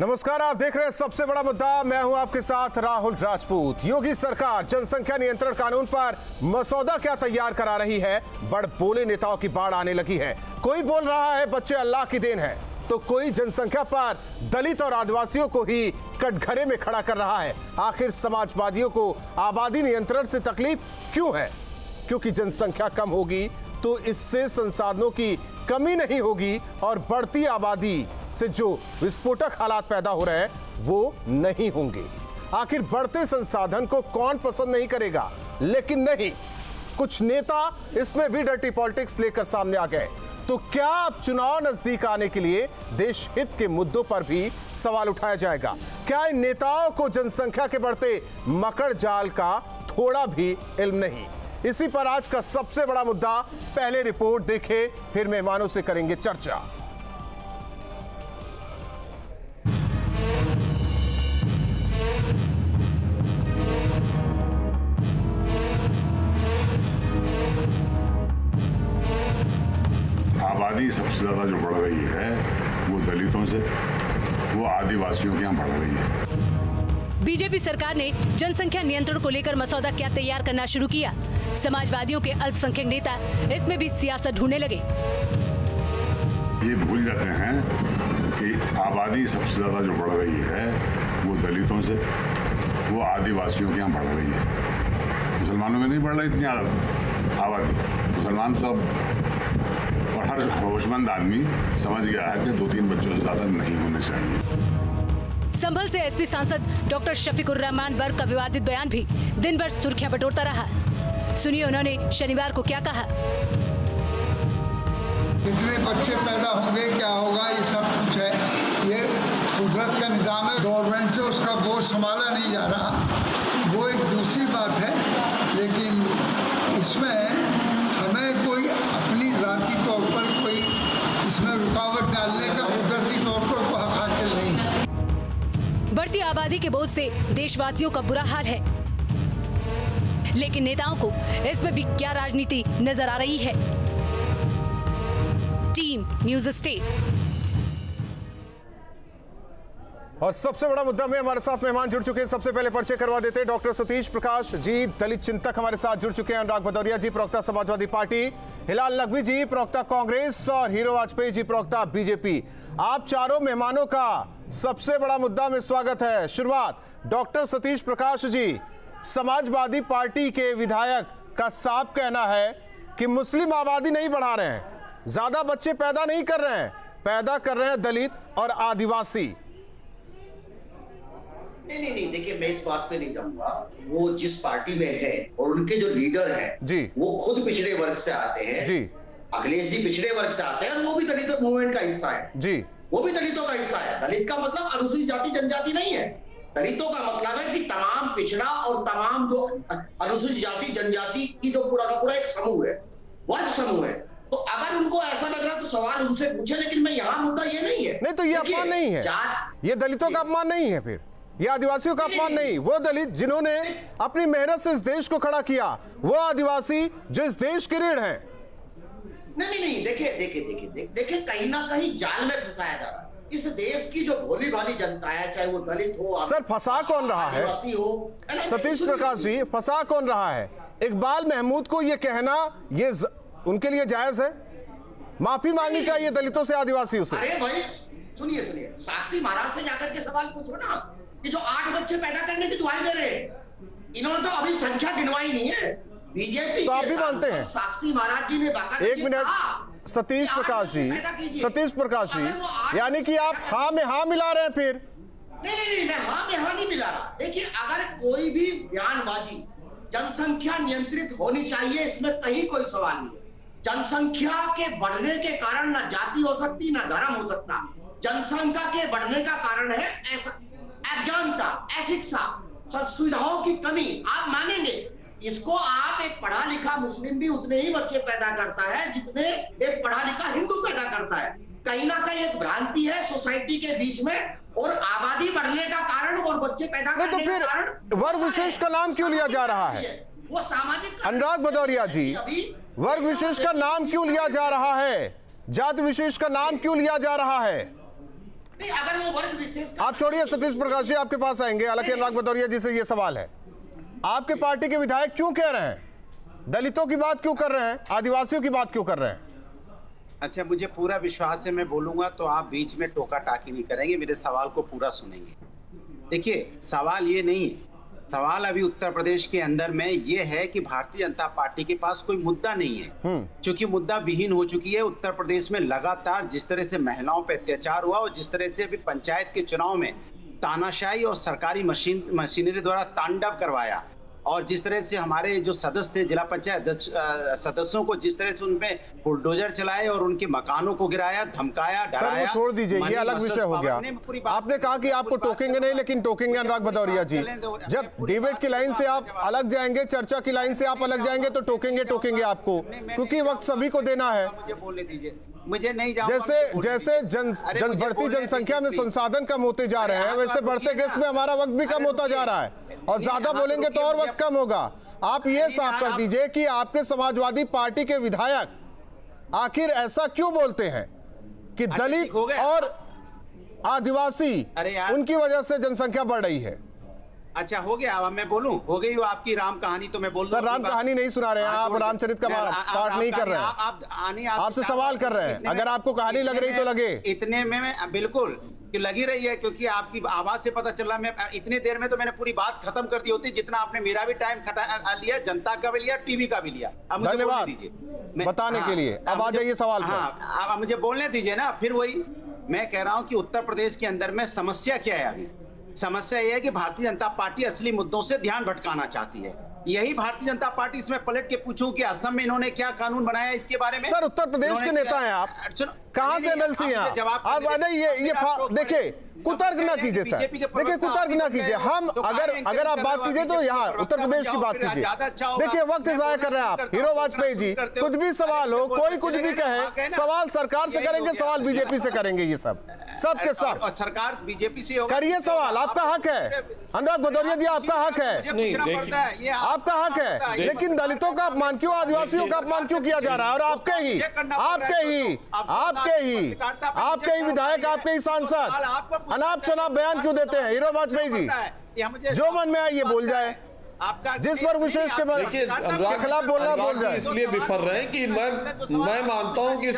नमस्कार, आप देख रहे हैं सबसे बड़ा मुद्दा। मैं हूं आपके साथ राहुल राजपूत। योगी सरकार जनसंख्या नियंत्रण कानून पर मसौदा क्या तैयार करा रही है? बड़बोले नेताओं की बाढ़ आने लगी है। कोई बोल रहा है बच्चे अल्लाह की देन है, तो कोई जनसंख्या पर दलित और आदिवासियों को ही कटघरे में खड़ा कर रहा है। आखिर समाजवादियों को आबादी नियंत्रण से तकलीफ क्यों है? क्योंकि जनसंख्या कम होगी तो इससे संसाधनों की कमी नहीं होगी और बढ़ती आबादी से जो विस्फोटक हालात पैदा हो रहे हैं वो नहीं होंगे। आखिर बढ़ते संसाधन को कौन पसंद नहीं करेगा? लेकिन नहीं, कुछ नेता इसमें भी डर्टी पॉलिटिक्स लेकर सामने आ गए। तो क्या अब चुनाव नजदीक आने के लिए देश हित के मुद्दों पर भी सवाल उठाया जाएगा? क्या इन नेताओं को जनसंख्या के बढ़ते मकड़ जाल का थोड़ा भी इल्म नहीं? इसी पर आज का सबसे बड़ा मुद्दा। पहले रिपोर्ट देखें, फिर मेहमानों से करेंगे चर्चा। आबादी सबसे ज्यादा जो बढ़ रही है वो दलितों से, वो आदिवासियों के यहाँ बढ़ रही है। बीजेपी सरकार ने जनसंख्या नियंत्रण को लेकर मसौदा क्या तैयार करना शुरू किया। समाजवादियों के अल्पसंख्यक नेता इसमें भी सियासत ढूंढने लगे। ये भूल जाते हैं कि आबादी सबसे ज्यादा जो बढ़ रही है वो दलितों से, वो आदिवासियों के यहाँ बढ़ रही है। मुसलमानों में नहीं बढ़ रही इतनी आबादी। मुसलमान तो अब और हर होशमंद आदमी समझ गया है कि 2-3 बच्चों से ज्यादा नहीं होने चाहिए। संभल से एसपी सांसद डॉक्टर शफीकुर रहमान बर्क का विवादित बयान भी दिन भर सुर्खियां बटोरता रहा। सुनिए उन्होंने शनिवार को क्या कहा। कितने बच्चे पैदा होंगे, क्या होगा, ये सब कुछ है। ये कुदरत का निजाम है, गवर्नमेंट से उसका बोझ संभाला नहीं जा रहा, वो एक दूसरी बात है। लेकिन इसमें हमें कोई अपनी जाती तौर पर कोई इसमें रुकावट डालने का कुदरती तौर पर कोई हक हासिल नहीं है। बढ़ती आबादी के बोझ से देशवासियों का बुरा हाल है, लेकिन नेताओं को इसमें भी क्या राजनीति नजर आ रही है। Team news state. और सबसे बड़ा मुद्दा में हमारे साथ मेहमान जुड़ चुके हैं। सबसे पहले परिचय करवा देते हैं डॉक्टर सतीश प्रकाश जी, दलित चिंतक हमारे साथ जुड़ चुके हैं। अनुराग भदौरिया जी, प्रवक्ता समाजवादी पार्टी, हिलाल नकवी जी, प्रवक्ता कांग्रेस, और हीरो वाजपेयी जी, प्रवक्ता बीजेपी। आप चारों मेहमानों का सबसे बड़ा मुद्दा में स्वागत है। शुरुआत डॉक्टर सतीश प्रकाश जी, समाजवादी पार्टी के विधायक का साफ कहना है कि मुस्लिम आबादी नहीं बढ़ा रहे हैं, ज्यादा बच्चे पैदा नहीं कर रहे हैं, पैदा कर रहे हैं दलित और आदिवासी। नहीं, देखिए मैं इस बात पे नहीं जाऊंगा। वो जिस पार्टी में है और उनके जो लीडर हैं जी, वो खुद पिछड़े वर्ग से आते हैं जी। अखिलेश जी पिछड़े वर्ग से आते हैं और वो भी दलित मूवमेंट का हिस्सा है जी। वो भी दलितों का हिस्सा है। दलित का मतलब अनुसूचित जाति जनजाति नहीं है। दलितों का मतलब है कि तमाम पिछड़ा और तमाम जो अनुसूचित जाति जनजाति की जो पूरा का पूरा एक समूह है, वर्ग समूह है। तो अगर उनको ऐसा लग रहा है तो सवाल उनसे पूछे, लेकिन मैं यहाँ मुद्दा ये नहीं है। नहीं तो ये अपमान नहीं है, ये दलितों का अपमान नहीं है, फिर ये आदिवासियों का अपमान नहीं। वो दलित जिन्होंने अपनी मेहनत से इस देश को खड़ा किया, वो आदिवासी जो इस देश के रीढ़ हैं। नहीं, देखिए कहीं ना कहीं जाल में फंसाया जा रहा है इस देश की जो भोली भाली जनता है, चाहे वो दलित हो। सर फंसा कौन रहा है? सतीश प्रकाश जी, फंसा कौन रहा है? इकबाल महमूद को ये कहना ये उनके लिए जायज है? माफी मांगनी चाहिए दलितों से, आदिवासियों से। अरे भाई सुनिए, साक्षी महाराज से जाकर के सवाल पूछो ना कि जो 8 बच्चे पैदा करने की दुआई दे रहे हैं, इन्होंने तो अभी संख्या गिनवाई नहीं है। बीजेपी तो आप भी मानते हैं? साक्षी महाराज जी ने बाकायदा 1 मिनट सतीश प्रकाश जी, यानी कि आप हाँ में हाँ मिला रहे हैं फिर? नहीं, मैं हाँ में हाँ नहीं मिला रहा। देखिए अगर कोई भी बयानबाजी जनसंख्या नियंत्रित होनी चाहिए, इसमें कहीं कोई सवाल नहीं है। जनसंख्या के बढ़ने के कारण ना जाति हो सकती ना धर्म हो सकता। जनसंख्या के बढ़ने का कारण है अज्ञानता, अशिक्षा, सुविधाओं की कमी। आप मानेंगे इसको? आप एक पढ़ा लिखा मुस्लिम भी उतने ही बच्चे पैदा करता है जितने एक पढ़ा लिखा हिंदू पैदा करता है। कहीं ना कहीं एक भ्रांति है सोसाइटी के बीच में, और आबादी बढ़ने का कारण और बच्चे पैदा करने का कारण वर्ग विशेष का नाम क्यों लिया जा रहा है? वो सामाजिक। अनुराग भदौरिया जी, वर्ग विशेष का नाम क्यों लिया जा रहा है? जाति विशेष का नाम क्यों लिया जा रहा है? नहीं, अगर वो वर्ग विशेष आप छोड़िए, सतीश प्रकाश जी आपके पास आएंगे। हालांकि अनुराग भदौरिया जी से ये सवाल है, आपके पार्टी के विधायक क्यों कह रहे हैं, दलितों की बात क्यों कर रहे हैं, आदिवासियों की बात क्यों कर रहे हैं? अच्छा, मुझे पूरा विश्वास है, मैं बोलूंगा तो आप बीच में टोका टाकी नहीं करेंगे, मेरे सवाल को पूरा सुनेंगे। देखिए, सवाल ये नहीं है, सवाल अभी उत्तर प्रदेश के अंदर में ये है कि भारतीय जनता पार्टी के पास कोई मुद्दा नहीं है, क्योंकि मुद्दा विहीन हो चुकी है। उत्तर प्रदेश में लगातार जिस तरह से महिलाओं पर अत्याचार हुआ और जिस तरह से अभी पंचायत के चुनाव में तानाशाही और सरकारी मशीनरी द्वारा तांडव करवाया, और जिस तरह से हमारे जो सदस्य थे, जिला पंचायत सदस्यों को जिस तरह से उनपे बुलडोजर चलाए और उनके मकानों को गिराया, धमकाया, डराया। सर छोड़ दीजिए, ये अलग विषय हो गया। आपने कहा कि आपको टोकेंगे नहीं, लेकिन टोकेंगे अनुराग भदौरिया जी। जब डिबेट की लाइन से आप अलग जाएंगे, चर्चा की लाइन से आप अलग जाएंगे, तो टोकेंगे आपको, क्योंकि वक्त सभी को देना है। मुझे बोलने दीजिए, मुझे नहीं जैसे बढ़ती जनसंख्या में संसाधन कम होते जा रहे हैं, वैसे बढ़ते गैस में हमारा वक्त भी कम होता जा रहा है, और ज्यादा बोलेंगे तो और वक्त कम होगा। आप ये साफ कर दीजिए कि आपके समाजवादी पार्टी के विधायक आखिर ऐसा क्यों बोलते हैं कि दलित और आदिवासी उनकी वजह से जनसंख्या बढ़ रही है? अच्छा, हो गया, अब मैं बोलूं, हो गई वो आपकी राम कहानी, तो मैं बोल सर राम कहानी नहीं सुना रहे हैं आप, रामचरित का पाठ नहीं कर रहे हैं, आपसे सवाल कर रहे हैं। अगर आपको कहानी लग रही तो लगे। इतने में बिल्कुल लगी रही है, क्योंकि आपकी आवाज से पता चल रहा है। मैं इतनी देर में तो मैंने पूरी बात खत्म कर दी होती, जितना आपने मेरा भी टाइम लिया, जनता का भी लिया, टीवी का भी लिया। अब धन्यवाद बताने के लिए। अब आ जाइए सवाल पर। हाँ, अब मुझे बोलने दीजिए ना। फिर वही मैं कह रहा हूँ कि उत्तर प्रदेश के अंदर में समस्या क्या है अभी? समस्या यह है कि भारतीय जनता पार्टी असली मुद्दों से ध्यान भटकाना चाहती है। यही भारतीय जनता पार्टी, इसमें पलट के पूछूं कि असम में इन्होंने क्या कानून बनाया इसके बारे में? सर उत्तर प्रदेश के नेता हैं आप, कहां से एमएलसी हैं आप? आज नहीं, ये देखिए, कुतर्क ना कीजिए सर, देखिए कुतर्क ना कीजिए। हम अगर आप बात कीजिए तो यहाँ उत्तर प्रदेश की बात कीजिए। देखिए वक्त ज़ाया कर रहे हैं आप। हीरो वाजपेयी जी, कुछ भी सवाल हो, कोई कुछ भी कहे, सवाल सरकार से करेंगे, सवाल बीजेपी से करेंगे, ये सब के सब। सरकार बीजेपी से करिए सवाल, आपका हक है। अनुराग भदौरिया जी, आपका हक है, आपका हक है, लेकिन दलितों का अपमान क्यों, आदिवासियों का अपमान क्यों किया जा रहा है? और आपके ही विधायक, आपके ही सांसद अनाप शनाप बयान क्यों देते हैं? हीरो वाजपेयी जी, जो मन में आए ये बोल जाए, जिस पर विशेष के खिलाफ बोलना बोल जाए। इसलिए विफर रहे हैं कि मैं मानता हूं कि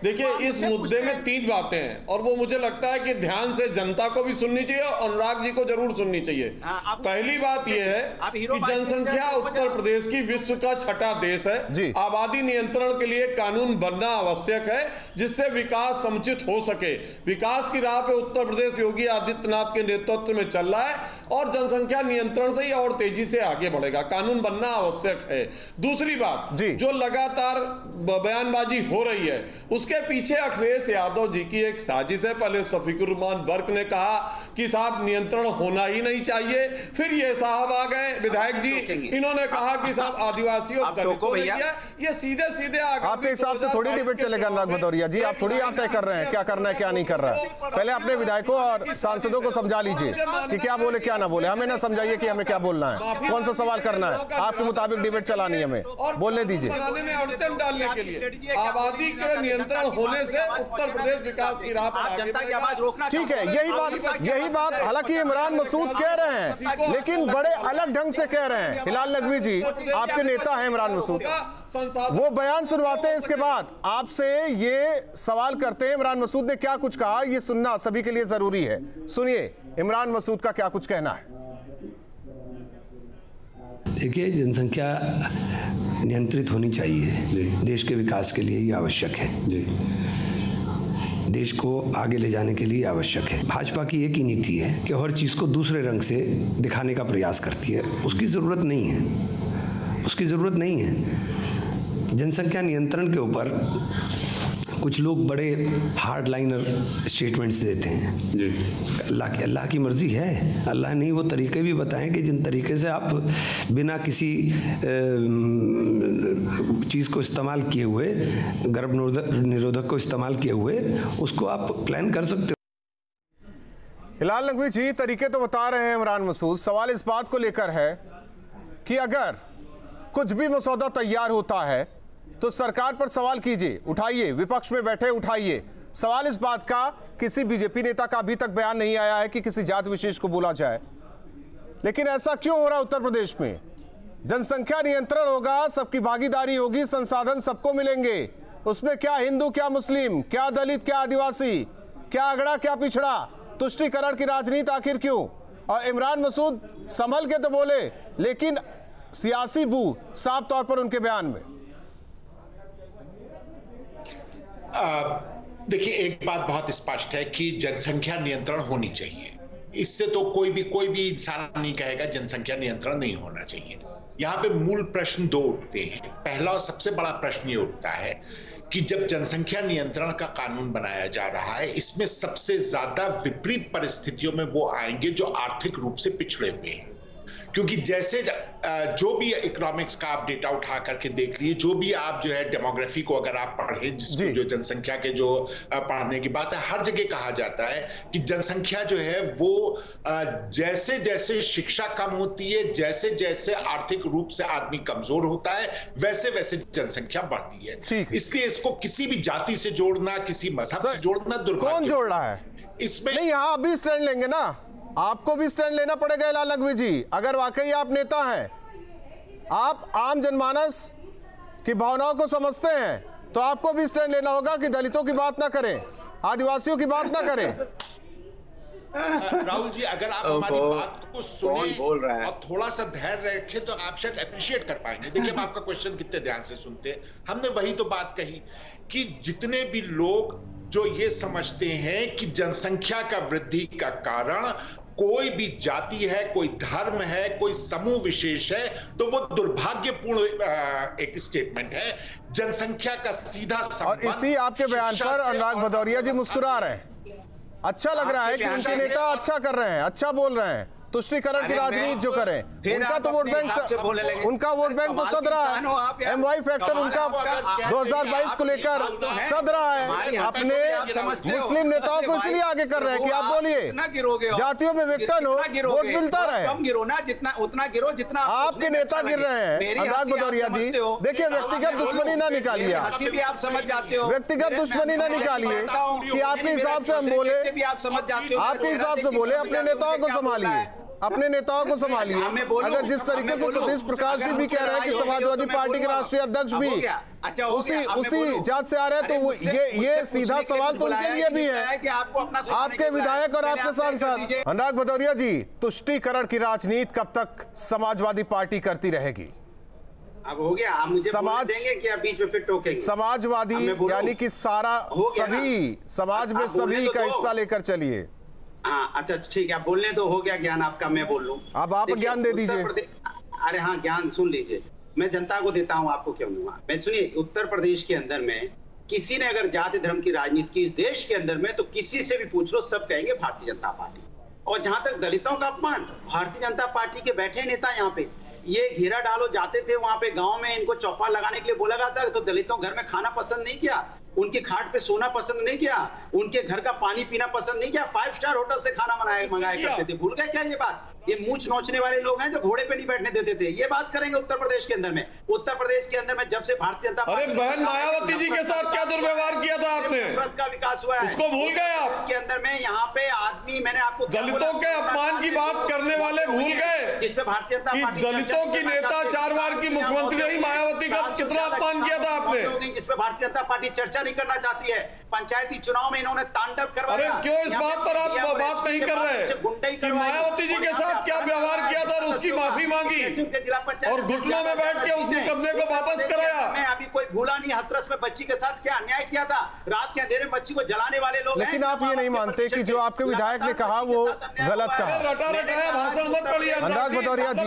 देखिए इस मुद्दे में 3 बातें हैं, और वो मुझे लगता है कि ध्यान से जनता को भी सुननी चाहिए और अनुराग जी को जरूर सुननी चाहिए। पहली बात यह है कि जनसंख्या उत्तर प्रदेश की विश्व का 6ठा देश है। आबादी नियंत्रण के लिए कानून बनना आवश्यक है, जिससे विकास समुचित हो सके। विकास की राह पे उत्तर प्रदेश योगी आदित्यनाथ के नेतृत्व में चल रहा है, और जनसंख्या नियंत्रण से ही और तेजी से आगे बढ़ेगा। कानून बनना आवश्यक है। दूसरी बात, जो लगातार बयानबाजी हो रही है, उसके पीछे अखिलेश यादव जी की एक साजिश है। पहले शफीकुर रहमान वर्क ने कहा कि साहब नियंत्रण होना ही नहीं चाहिए, फिर ये साहब आ गए विधायक जी, इन्होंने कहा कि साहब आदिवासियों को ये सीधे सीधे आपके हिसाब से थोड़ी डिबेट चलेगा अनुराग भदौरिया जी। आप थोड़ी यहाँ तय कर रहे हैं क्या करना है क्या नहीं कर रहा है। पहले अपने विधायकों और सांसदों को समझा लीजिए कि क्या बोले क्या ना बोले। हमें ना समझाइए कि हमें क्या बोलना है, कौन सा सवाल करना है। आपके मुताबिक डिबेट चलानी है, हमें बोलने दीजिए। अड़चन डालने के लिए आबादी के नियंत्रण होने से उत्तर प्रदेश विकास की राह पर आगे बढ़ेगा। ठीक है, यही बात हालांकि इमरान मसूद कह रहे हैं, लेकिन बड़े अलग ढंग से कह रहे हैं। हिलाल नकवी जी, आपके नेता हैं इमरान मसूद, वो बयान सुनवाते हैं, इसके बाद आपसे ये सवाल करते हैं इमरान मसूद ने क्या कुछ कहा। ये सुनना सभी के लिए जरूरी है। सुनिए इमरान मसूद का क्या कुछ कहना है। देखिए, जनसंख्या नियंत्रित होनी चाहिए, देश के विकास के लिए ये आवश्यक है, देश को आगे ले जाने के लिए आवश्यक है। भाजपा की एक ही नीति है कि हर चीज़ को दूसरे रंग से दिखाने का प्रयास करती है। उसकी ज़रूरत नहीं है, उसकी ज़रूरत नहीं है। जनसंख्या नियंत्रण के ऊपर कुछ लोग बड़े हार्ड लाइनर स्टेटमेंट्स देते हैं। अल्लाह की मर्जी है, अल्लाह ने वो तरीके भी बताएं कि जिन तरीके से आप बिना किसी चीज़ को इस्तेमाल किए हुए, गर्भ निरोधक को इस्तेमाल किए हुए, उसको आप प्लान कर सकते हो। हिलाल नकवी जी, तरीके तो बता रहे हैं इमरान मसूद। सवाल इस बात को लेकर है कि अगर कुछ भी मसौदा तैयार होता है तो सरकार पर सवाल कीजिए, उठाइए, विपक्ष में बैठे उठाइए, सवाल इस बात का, किसी बीजेपी नेता का अभी तक बयान नहीं आया है कि किसी जाति विशेष को बोला जाए, लेकिन ऐसा क्यों हो रहा उत्तर प्रदेश में? जनसंख्या नियंत्रण होगा, सबकी भागीदारी होगी, संसाधन सबको मिलेंगे, उसमें क्या हिंदू, क्या मुस्लिम, क्या दलित, क्या आदिवासी, क्या अगड़ा, क्या पिछड़ा, तुष्टीकरण की राजनीति आखिर क्यों? और इमरान मसूद संभल के तो बोले, लेकिन सियासी बू साफ तौर पर उनके बयान में। देखिए, एक बात बहुत स्पष्ट है कि जनसंख्या नियंत्रण होनी चाहिए। इससे तो कोई भी इंसान नहीं कहेगा जनसंख्या नियंत्रण नहीं होना चाहिए। यहाँ पे मूल प्रश्न दो उठते हैं। पहला और सबसे बड़ा प्रश्न ये उठता है कि जब जनसंख्या नियंत्रण का कानून बनाया जा रहा है, इसमें सबसे ज्यादा विपरीत परिस्थितियों में वो आएंगे जो आर्थिक रूप से पिछड़े हुए हैं। क्योंकि जैसे जो भी इकोनॉमिक्स का आप डेटा उठा करके देख लिए, जो भी आप जो है डेमोग्राफी को अगर आप पढ़ें, जिसको जो जनसंख्या के जो पढ़ने की बात है, हर जगह कहा जाता है कि जनसंख्या जो है वो जैसे जैसे शिक्षा कम होती है, जैसे जैसे आर्थिक रूप से आदमी कमजोर होता है, वैसे वैसे जनसंख्या बढ़ती है। इसलिए इसको किसी भी जाति से जोड़ना, किसी मजहब से जोड़ना दुर्भाग्य। कौन जोड़ रहा है इसमें? नहीं, यहाँ अभी स्टैंड लेंगे ना, आपको भी स्टैंड लेना पड़ेगा इलाल नकवी जी। अगर वाकई आप नेता हैं, आप आम जनमानस की भावनाओं को समझते हैं, तो आपको भी स्टैंड लेना होगा कि दलितों की बात ना करें, आदिवासियों की बात ना करें। राहुल जी, अगर आप हमारी बात को सुने और थोड़ा सा धैर्य रखें तो आप शायद अप्रिशिएट कर पाएंगे। देखिए, हम आपका क्वेश्चन कितने ध्यान से सुनते हैं। हमने वही तो बात कही कि जितने भी लोग जो ये समझते हैं कि जनसंख्या का वृद्धि का कारण कोई भी जाति है, कोई धर्म है, कोई समूह विशेष है, तो वो दुर्भाग्यपूर्ण एक स्टेटमेंट है। जनसंख्या का सीधा संबंध। और इसी आपके बयान पर अनुराग भदौरिया जी मुस्कुरा रहे हैं। अच्छा लग रहा है कि उनके नेता अच्छा कर रहे हैं, अच्छा बोल रहे हैं। तुष्टीकरण की राजनीति जो करें, उनका तो वोट बैंक तो सद रहा है। एमवाई फैक्टर उनका 2022 को लेकर सद रहा है। अपने मुस्लिम नेताओं को इसलिए आगे कर रहे हैं कि आप बोलिए जातियों में विघटन हो, वोट मिलता रहे। कम गिरो ना, जितना उतना गिरो जितना आपके नेता गिर रहे हैं। अनुराग भदौरिया जी, देखिए, व्यक्तिगत दुश्मनी ना निकालिए, आप समझ जाते हो, व्यक्तिगत दुश्मनी ना निकालिए कि आपके हिसाब से हम बोले, आपके हिसाब से बोले। अपने नेताओं को संभालिए, अपने नेताओं को संभालिए। अगर जिस तरीके से सतीश प्रकाश जी भी कह रहे हैं कि समाजवादी पार्टी के राष्ट्रीय अध्यक्ष भी उसी जात से आ रहे हैं, तो ये सीधा सवाल तो उनके लिए भी है कि आपके विधायक और आपके सांसद। अनुराग भदौरिया जी, तुष्टीकरण की राजनीति कब तक समाजवादी पार्टी करती रहेगी? अब हो गया, आप मुझे समाज देंगे कि आप बीच में फिर टोकेंगे? समाजवादी यानी कि सारा सभी समाज में सभी का हिस्सा लेकर चलिए। हाँ, अच्छा ठीक है, आप बोलने तो हो गया ज्ञान आपका, मैं बोल लूं। अब आप ज्ञान दे दीजिए। अरे हाँ, ज्ञान सुन लीजिए, मैं जनता को देता हूं, आपको क्यों दूंगा। मैं सुनिए, उत्तर प्रदेश के अंदर में किसी ने अगर जाति धर्म की राजनीति की इस देश के अंदर में, तो किसी से भी पूछ लो, सब कहेंगे भारतीय जनता पार्टी। और जहां तक दलितों का अपमान, भारतीय जनता पार्टी के बैठे नेता यहाँ पे ये घेरा डालो जाते थे, वहां पे गांव में इनको चौपाल लगाने के लिए बोला जाता है, तो दलितों घर में खाना पसंद नहीं किया, उनके खाट पे सोना पसंद नहीं किया, उनके घर का पानी पीना पसंद नहीं किया, 5 स्टार होटल से खाना मंगाया करते थे। भूल गए क्या ये बात? ये मूंछ नोचने वाले लोग हैं जो घोड़े पे नहीं बैठने देते थे। ये बात करेंगे उत्तर प्रदेश के अंदर में। उत्तर प्रदेश के अंदर में जब से भारतीय जनता पार्टी, अरे बहन मायावती जी के साथ क्या दुर्व्यवहार किया था आपने? का विकास हुआ है, उसको भूल गए आप? इसके अंदर में यहाँ पे आदमी, मैंने आपको दलितों के अपमान की बात करने वाले भूल गए, जिसपे भारतीय जनता पार्टी दलितों की नेता 4 बार की मुख्यमंत्री रही मायावती का कितना अपमान किया था आपने? जिसपे भारतीय जनता पार्टी चर्चा नहीं करना चाहती है। पंचायती चुनाव में इन्होंने तांडव करवाया। अरे क्यों इस बात पर आप बात नहीं कर रहे कि मायावती जी के साथ क्या व्यवहार किया था और उसकी माफी मांगी और घुटनों में बैठ के उस मुकदमे को वापस कराया? मैं अभी कोई भूला नहीं, हाथरस में बच्ची के साथ क्या अन्याय किया था, रात के अंधेरे में बच्ची को जलाने वाले लोग। लेकिन आप ये नहीं मानते कि जो आपके विधायक ने कहा वो गलत कहा? रटा रटाया भाषण मत पढ़िए। अनुराग भदौरिया जी,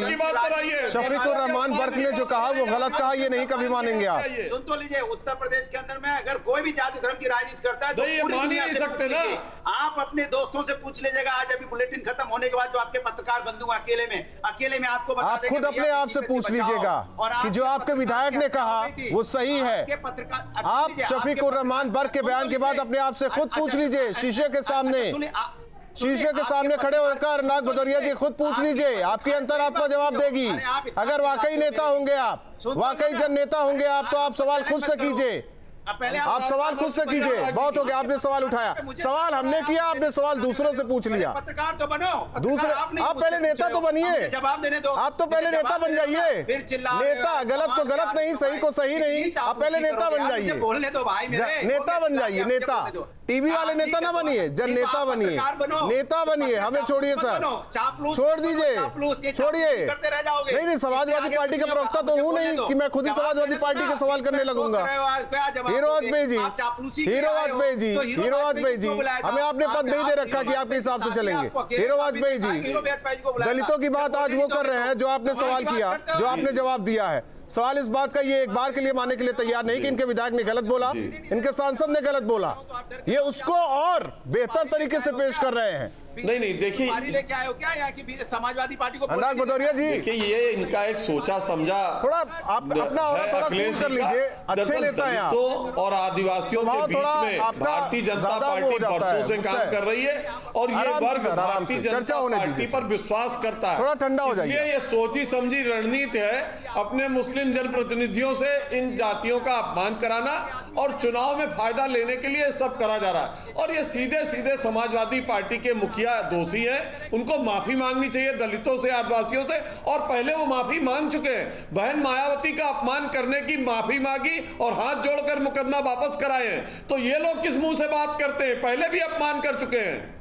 शफीकुर रहमान बर्क ने जो कहा वो गलत कहा, ये नहीं कभी मानेंगे आप? सुन तो लीजिए, उत्तर प्रदेश के अंदर में अगर कोई भी जाति धर्म की राजनीति करता है तो ये मान ही नहीं सकते ना। आप अपने दोस्तों से पूछ लीजिएगा, आज अभी बुलेटिन खत्म होने के बाद जो आपके पत्रकार बंधु अकेले में आपको बता आप खुद अपने आप से पूछ लीजिएगा कि जो आपके विधायक ने कहा वो सही है। आप शफीकुर रहमान बर्क के बयान के बाद अपने आप से खुद पूछ लीजिए, शीशे के सामने खड़े होकर अनुराग भदौरिया जी खुद पूछ लीजिए, आपकी अंतरात्मा जवाब देगी। अगर वाकई नेता होंगे आप, वाकई जन नेता होंगे आप, तो आप सवाल खुद से कीजिए आप सवाल खुद से कीजिए, बहुत हो गया, आपने सवाल उठाया, सवाल हमने किया, आपने सवाल दूसरों से पूछ लिया। पत्रकार तो बनो, दूसरे आप पहले नेता तो बनिए, जवाब देने दो। आप तो पहले नेता बन जाइए। नेता गलत को गलत नहीं, सही को सही नहीं, आप पहले नेता बन जाइए, बोलने दो भाई मेरे, नेता बन जाइए, नेता, टीवी वाले नेता ना बनिए, जन नेता बनिए, नेता बनिए, हमें छोड़िए सर, छोड़ दीजिए, छोड़िए। नहीं, समाजवादी पार्टी का प्रवक्ता तो हूँ नहीं कि मैं खुद ही समाजवादी पार्टी के सवाल करने लगूंगा। Hero Vajpayee ji, hero Vajpayee ji, hero Vajpayee ji, हमें आपने पद नहीं दे रखा कि आपके हिसाब से चलेंगे। हीरो वाजपेयी जी दलितों की बात आज वो कर रहे हैं जो आपने सवाल किया, जो आपने जवाब दिया है। सवाल इस बात का, ये एक बार के लिए मानने के लिए तैयार नहीं कि इनके विधायक ने गलत बोला, इनके सांसद ने गलत बोला, ये उसको और बेहतर तरीके से पेश कर रहे हैं। नहीं देखिए, समाजवादी पार्टी को अनुराग भदौरिया जी, देखिए ये इनका एक सोचा समझा, थोड़ा आप अपना थोड़ा कूल कर लीजिए, अच्छे नेता हैं तो और आदिवासियों के बीच में भारतीय जनता पार्टी वर्षों से काम कर रही है और ये वर्ग भारतीय जनता पार्टी पर विश्वास करता है, थोड़ा ठंडा हो जाइए। इसलिए ये सोची समझी रणनीति है अपने मुस्लिम जनप्रतिनिधियों से इन जातियों का अपमान कराना और चुनाव में फायदा लेने के लिए सब करा जा रहा है। और ये सीधे सीधे समाजवादी पार्टी के मुखिया दोषी हैं, उनको माफी मांगनी चाहिए दलितों से, आदिवासियों से, और पहले वो माफी मांग चुके हैं। बहन मायावती का अपमान करने की माफी मांगी और हाथ जोड़कर मुकदमा वापस कराए हैं, तो ये लोग किस मुंह से बात करते हैं, पहले भी अपमान कर चुके हैं।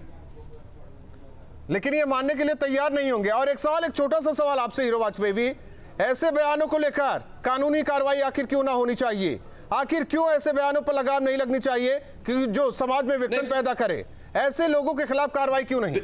लेकिन ये मानने के लिए तैयार नहीं होंगे। और एक सवाल, एक छोटा सा सवाल आपसे हीरो वाजपेयी भी, ऐसे बयानों को लेकर कानूनी कार्रवाई आखिर क्यों ना होनी चाहिए? आखिर क्यों ऐसे बयानों पर लगाम नहीं लगनी चाहिए कि जो समाज में विघटन पैदा करे? ऐसे लोगों के खिलाफ कार्रवाई क्यों नहीं?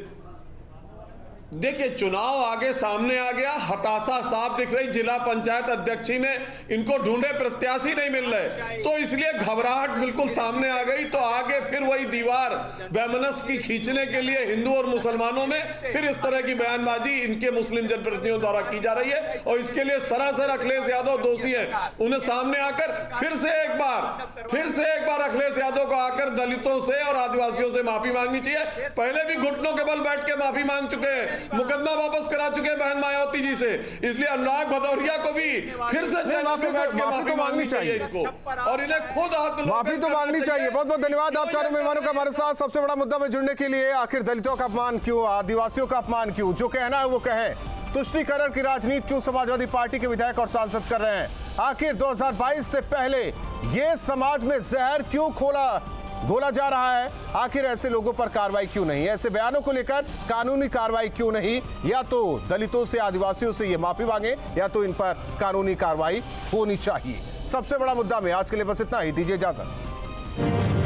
देखिए, चुनाव आगे सामने आ गया, हताशा साफ दिख रही, जिला पंचायत अध्यक्षी ने इनको ढूंढे प्रत्याशी नहीं मिल रहे, तो इसलिए घबराहट बिल्कुल सामने आ गई। तो आगे फिर वही दीवार वैमनस्य की खींचने के लिए हिंदू और मुसलमानों में फिर इस तरह की बयानबाजी इनके मुस्लिम जनप्रतिनिधियों द्वारा की जा रही है और इसके लिए सरासर अखिलेश यादव दोषी है। उन्हें सामने आकर फिर से एक बार अखिलेश यादव को आकर दलितों से और आदिवासियों से माफी मांगनी चाहिए। पहले भी घुटनों के बल बैठ के माफी मांग चुके हैं, मुकदमा वापस करा चुके हैं बहन मायावती जी से, इसलिए अनुराग भदौरिया को भी फिर से माफी तो मांगनी चाहिए इनको, और इन्हें खुद माफी तो मांगनी चाहिए। बहुत बहुत धन्यवाद आप चारों मेहमानों का हमारे साथ सबसे बड़ा मुद्दा में जुड़ने के लिए। आखिर दलितों का अपमान क्यों, आदिवासियों का अपमान क्यों, जो कहना है वो कहें। तुष्टीकरण की राजनीति क्यों समाजवादी पार्टी के विधायक और सांसद कर रहे हैं? आखिर 2022 से पहले ये समाज में जहर क्यों घोला जा रहा है? आखिर ऐसे लोगों पर कार्रवाई क्यों नहीं? ऐसे बयानों को लेकर कानूनी कार्रवाई क्यों नहीं? या तो दलितों से, आदिवासियों से ये माफी मांगे, या तो इन पर कानूनी कार्रवाई होनी चाहिए। सबसे बड़ा मुद्दा में आज के लिए बस इतना ही, दीजिए इजाजत।